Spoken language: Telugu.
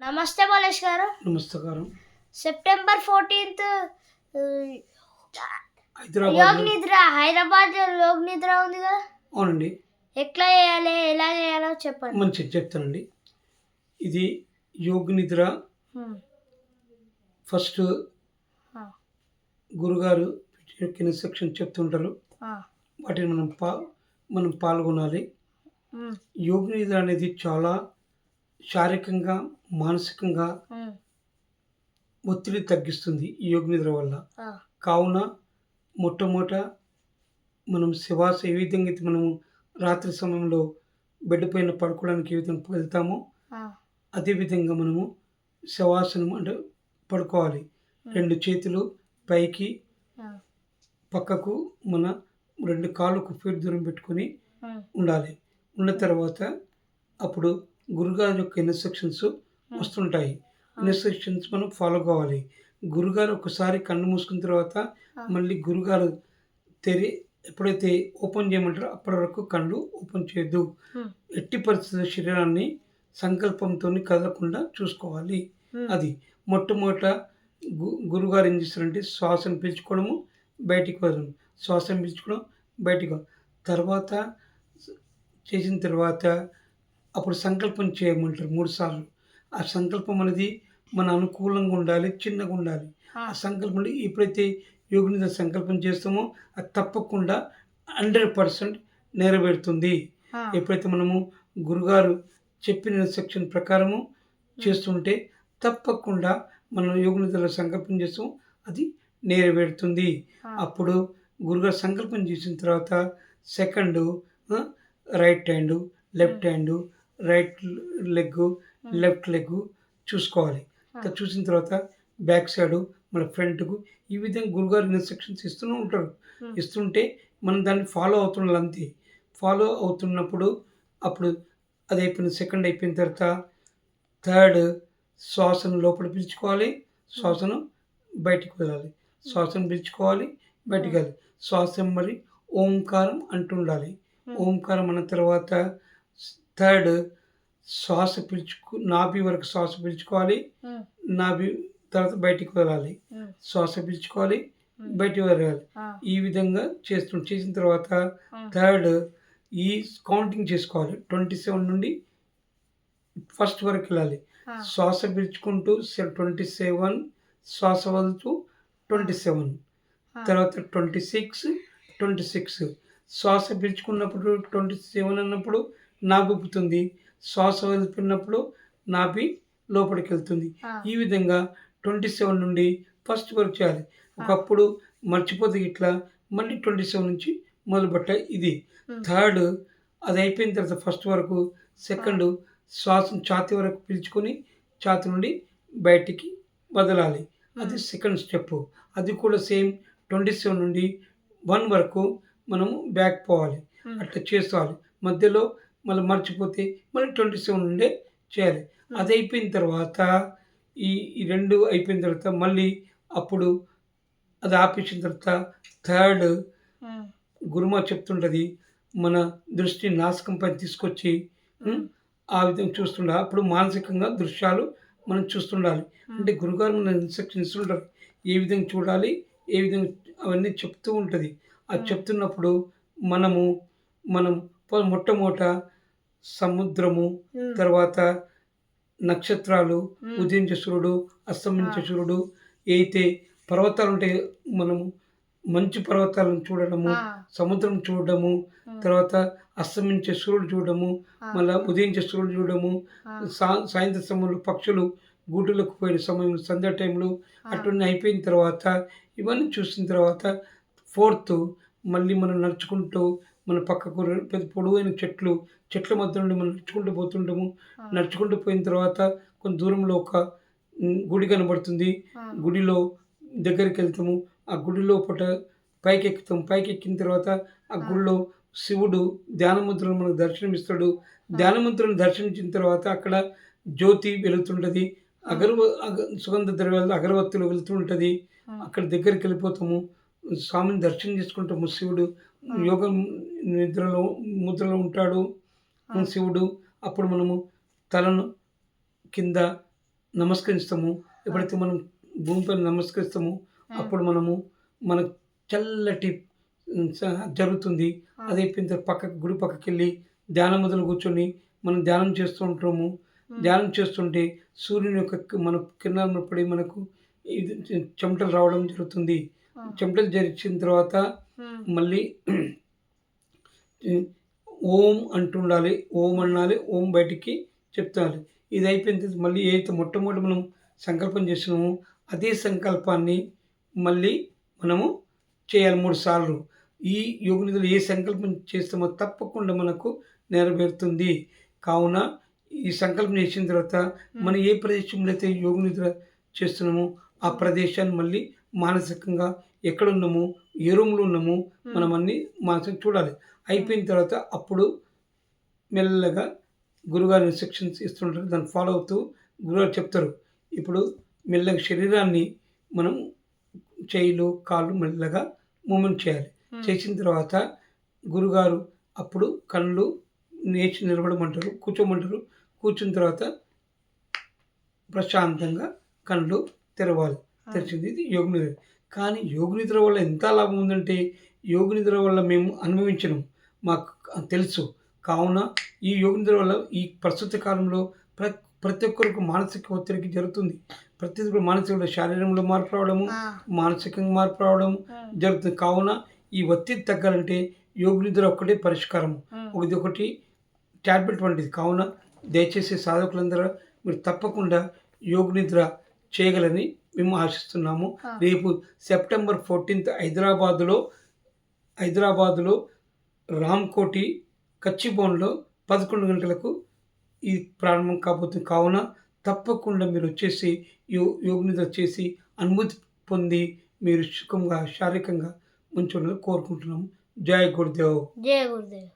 నమస్తే మలేష్ గారు. నమస్కారం. సెప్టెంబర్ 14థ్ యోగ్ హైదరాబాద్‌లో నిద్ర హైదరాబాద్ యోగ్ నిద్ర ఉంది కదా, అవునండి. ఎట్లా చేయాలి, ఎలా చేయాలో చెప్పండి. మంచిది చెప్తానండి. ఇది యోగ్ నిద్ర హ్మ్. ఫస్ట్ ఆ, గురుగారు యొక్క ఇన్‌స్ట్రక్షన్ చెప్తుంటారు. ఆ, వాటిని మనం పాల్గొనాలి. హ్మ్, యోగ్ నిద్ర అనేది చాలా శారీరకంగా, మానసికంగా హ్మ్, ఒత్తిడి తగ్గిస్తుంది ఈ యోగ్ నిద్ర వల్ల. ఆ, కావున మొట్టమొదట మనం శవాస ఏ విధంగా అయితే మనము రాత్రి సమయంలో బెడ్ పైన పడుకోవడానికి ఏ విధంగా వెళ్తామో ఆ, అదే విధంగా మనము శవాసనం అంటే పడుకోవాలి. 2 చేతులు పైకి, ఆ, పక్కకు మన 2 కాళ్ళు ఒక ఫీట్ దూరం పెట్టుకొని హ్మ్, ఉండాలి. ఉన్న తర్వాత అప్పుడు గురుగారి యొక్క ఇన్‌స్ట్రక్షన్స్ వస్తుంటాయి. ఇన్‌స్ట్రక్షన్స్ మనం ఫాలో కావాలి. గురుగారు ఒకసారి కళ్ళు మూసుకున్న తర్వాత మళ్ళీ గురుగారు తెరి ఎప్పుడైతే ఓపెన్ చేయమంటారో అప్పటి వరకు కళ్ళు ఓపెన్ చేయొద్దు. హ్మ్, ఎట్టి పరిస్థితుల్లో శరీరాన్ని సంకల్పంతోని కదలకుండా చూసుకోవాలి. అది మొట్టమొదట గురుగారు ఏం చేస్తారంటే శ్వాసను పీల్చుకోవడము, బయటికి వదలడం. శ్వాసను పీల్చుకోవడం, బయటికి వదలడం. తర్వాత చేసిన తర్వాత అప్పుడు సంకల్పం చేయమంటారు 3 సార్లు. ఆ సంకల్పం అనేది మన అనుకూలంగా ఉండాలి, చిన్నగా ఉండాలి. ఆ సంకల్పం ఎప్పుడైతే యోగి నిద్ర సంకల్పం చేస్తామో అది తప్పకుండా 100% నెరవేరుతుంది. ఆ, ఎప్పుడైతే మనము గురుగారు చెప్పిన ఇన్‌స్ట్రక్షన్ ప్రకారము చేస్తుంటే తప్పకుండా మనం యోగ నిద్రలో సంకల్పం చేస్తాం అది నెరవేరుతుంది. అప్పుడు గురుగారు సంకల్పం చేసిన తర్వాత second right hand, left hand, right leg, left leg చూసుకోవాలి. చూసిన తర్వాత బ్యాక్ సైడు, మన ఫ్రంట్‌కు ఈ విధంగా గురుగారు ఇన్‌స్ట్రక్షన్స్ ఇస్తూనే ఉంటారు. ఇస్తుంటే మనం దాన్ని ఫాలో అవుతుండాలి అంతే. ఫాలో అవుతున్నప్పుడు అప్పుడు అది అయిపోయిన సెకండ్ అయిపోయిన తర్వాత థర్డ్ శ్వాసను లోపల పీల్చుకోవాలి. శ్వాసను బయటికి వదలాలి. శ్వాసను పీల్చుకోవాలి, బయటికి వదలాలి. శ్వాస మరి ఓంకారం అంటుండాలి. ఓంకారం అన్న తర్వాత థర్డ్ శ్వాస నాభి వరకు శ్వాస పీల్చుకోవాలి. నాభి తర్వాత బయటికి వదలాలి. శ్వాస పీల్చుకోవాలి, బయటికి వదలాలి. ఈ విధంగా చేసిన తర్వాత థర్డ్ ఈ కౌంటింగ్ చేసుకోవాలి. 27 నుండి ఫస్ట్ వరకు వెళ్ళాలి. శ్వాస పీల్చుకుంటూ 27, శ్వాస వదులుతూ 27, తర్వాత 26 శ్వాస పీల్చుకున్నప్పుడు 27 అన్నప్పుడు నాభి ఉబ్బుతుంది. శ్వాస వదులుతున్నప్పుడు నాభి లోపలికి వెళ్తుంది. ఈ విధంగా 27 నుండి ఫస్ట్ వరకు చేయాలి. ఒకప్పుడు మర్చిపోతే ఇట్లా మళ్ళీ 27 నుంచి మొదలుపెట్టాలి. ఇది థర్డ్ అది అయిపోయిన తర్వాత ఫస్ట్ వరకు సెకండ్ శ్వాసను ఛాతీ వరకు పీల్చుకొని ఛాతీ నుండి బయటికి వదలాలి. అది సెకండ్ స్టెప్. అది కూడా సేమ్ 27 నుండి 1 వరకు మనము బ్యాక్ పోవాలి. అట్లా చేసుకోవాలి. మధ్యలో మళ్ళీ మర్చిపోతే మళ్ళీ 27 నుండే చేయాలి. అది అయిపోయిన తర్వాత ఈ 2 అయిపోయిన తర్వాత మళ్ళీ అప్పుడు అది ఆపేసిన తర్వాత థర్డ్ గురుమా చెప్తుంటది మన దృష్టి నాసికంపై తీసుకొచ్చి ఆ విధంగా చూస్తుండాలి. అప్పుడు మానసికంగా దృశ్యాలు మనం చూస్తుండాలి. అంటే గురుగారు మన ఇన్‌స్ట్రక్షన్ ఇస్తుంటారు. ఏ విధంగా చూడాలి, ఏ విధంగా అవన్నీ చెప్తూ ఉంటది. అది చెప్తున్నప్పుడు మనం మొట్టమొదట సముద్రము, తర్వాత నక్షత్రాలు, ఉదయించే సూర్యుడు, అస్తమించే సూర్యుడు, అయితే పర్వతాలు ఉంటాయి మనము మంచు పర్వతాలను చూడడము, సముద్రం చూడడము, తర్వాత అస్తమించే సూర్యుడు చూడడము, మళ్ళా ఉదయించే సూర్యుడు చూడడము, సాయంత్రం సమయంలో పక్షులు గూడులకు పోయిన సమయంలో సంధ్యా టైంలో అటువన్నీ అయిపోయిన తర్వాత ఇవన్నీ చూసిన తర్వాత ఫోర్త్ మళ్ళీ మనం నడుచుకుంటూ మన పక్కకు పెద్ద పొడవైన చెట్ల మధ్య నుండి మనం నడుచుకుంటూ పోతుంటాము. నడుచుకుంటూ పోయిన తర్వాత కొంత దూరంలో ఒక గుడి కనబడుతుంది. గుడిలో దగ్గరికి వెళ్తాము. ఆ గుడి లోపట పైకెక్కుతాం. పైకెక్కిన తర్వాత ఆ గుడిలో శివుడు ధ్యానముద్రను మనకు దర్శనమిస్తాడు. ధ్యానముద్రను దర్శించిన తర్వాత అక్కడ జ్యోతి వెలుగుతుంటది. సుగంధ ద్రవ్యాలు అగరవత్తులు వెలుతూ ఉంటది. అక్కడ దగ్గరికి వెళ్ళిపోతాము. స్వామిని దర్శనం చేసుకుంటాము. శివుడు యోగ ముద్రలో ఉంటాడు శివుడు. అప్పుడు మనము తలను కింద నమస్కరిస్తామో, ఎప్పుడైతే మనం భూమిపైన నమస్కరిస్తామో అప్పుడు మనకు చల్లటి జరుగుతుంది. అది అయిపోయిన తర్వాత పక్కకు గుడి పక్కకెళ్ళి ధ్యానం మొదలు కూర్చొని మనం ధ్యానం చేస్తూ ఉంటాము. ధ్యానం చేస్తుంటే సూర్యుని యొక్క మన కిరణాలను పడి మనకు ఇది చెమటలు రావడం జరుగుతుంది. చెమటలు జరిచిన తర్వాత మళ్ళీ ఓం అంటుండాలి. ఓం అనాలి. ఓం బయటికి చెప్తాలి. ఇది అయిపోయిన తర్వాత మళ్ళీ ఏదైతే మొట్టమొదటి మనం సంకల్పం చేసినామో అదే సంకల్పాన్ని మళ్ళీ మనము చేయాలి 3 సార్లు. ఈ యోగ నిద్రలో ఏ సంకల్పం చేస్తామో తప్పకుండా మనకు నెరవేరుతుంది. కావున ఈ సంకల్పం చేసిన తర్వాత మనం ఏ ప్రదేశంలో అయితే యోగ నిద్ర చేస్తున్నామో ఆ ప్రదేశాన్ని మళ్ళీ మానసికంగా ఎక్కడున్నామో, ఏ రూమ్లో ఉన్నామో మనం అన్నీ మానసికంగా చూడాలి. అయిపోయిన తర్వాత అప్పుడు మెల్లగా గురుగారు ఇన్స్ట్రక్షన్స్ ఇస్తుంటారు. దాన్ని ఫాలో అవుతూ గురుగారు చెప్తారు. ఇప్పుడు మెల్లగా శరీరాన్ని మనం చేయిలు, కాళ్ళు మెల్లగా మూమెంట్ చేయాలి. చేసిన తర్వాత గురుగారు అప్పుడు కళ్ళు లేచి నిలబడమంటారు, కూర్చోమంటారు. కూర్చున్న తర్వాత ప్రశాంతంగా కళ్ళు తెరవాలి. తెరిచింది ఇది యోగ నిద్ర. కానీ యోగ నిద్ర వల్ల ఎంత లాభం ఉందంటే యోగ నిద్ర వల్ల మేము అనుభవించడం మాకు తెలుసు. కావున ఈ యోగ నిద్ర వల్ల ఈ ప్రస్తుత కాలంలో ప్రతి ఒక్కరికి మానసిక ఒత్తిడికి జరుగుతుంది. ప్రతి ఒక్కరు మానసిక శారీరంలో మార్పు రావడము, మానసికంగా మార్పు రావడం జరుగుతుంది. కావున ఈ ఒత్తిడి తగ్గాలంటే యోగ నిద్ర ఒక్కటే పరిష్కారం. ఇది ఒకటి ట్యాబ్లెట్ వంటిది. కావున దయచేసి సాధకులందరూ మీరు తప్పకుండా యోగ నిద్ర చేయగలని మేము ఆశిస్తున్నాము. రేపు సెప్టెంబర్ 14 హైదరాబాదులో రామ్కోటి కచ్చిభవన్లో 11 గంటలకు ఇది ప్రారంభం కాబోతుంది. కావున తప్పకుండా మీరు వచ్చేసి యోగ నిద్ర చేసి అనుభూతి పొంది మీరు సుఖంగా శారీరకంగా ఉంచాలని కోరుకుంటున్నాము. జై గురుదేవ్. జై గురుదేవ్.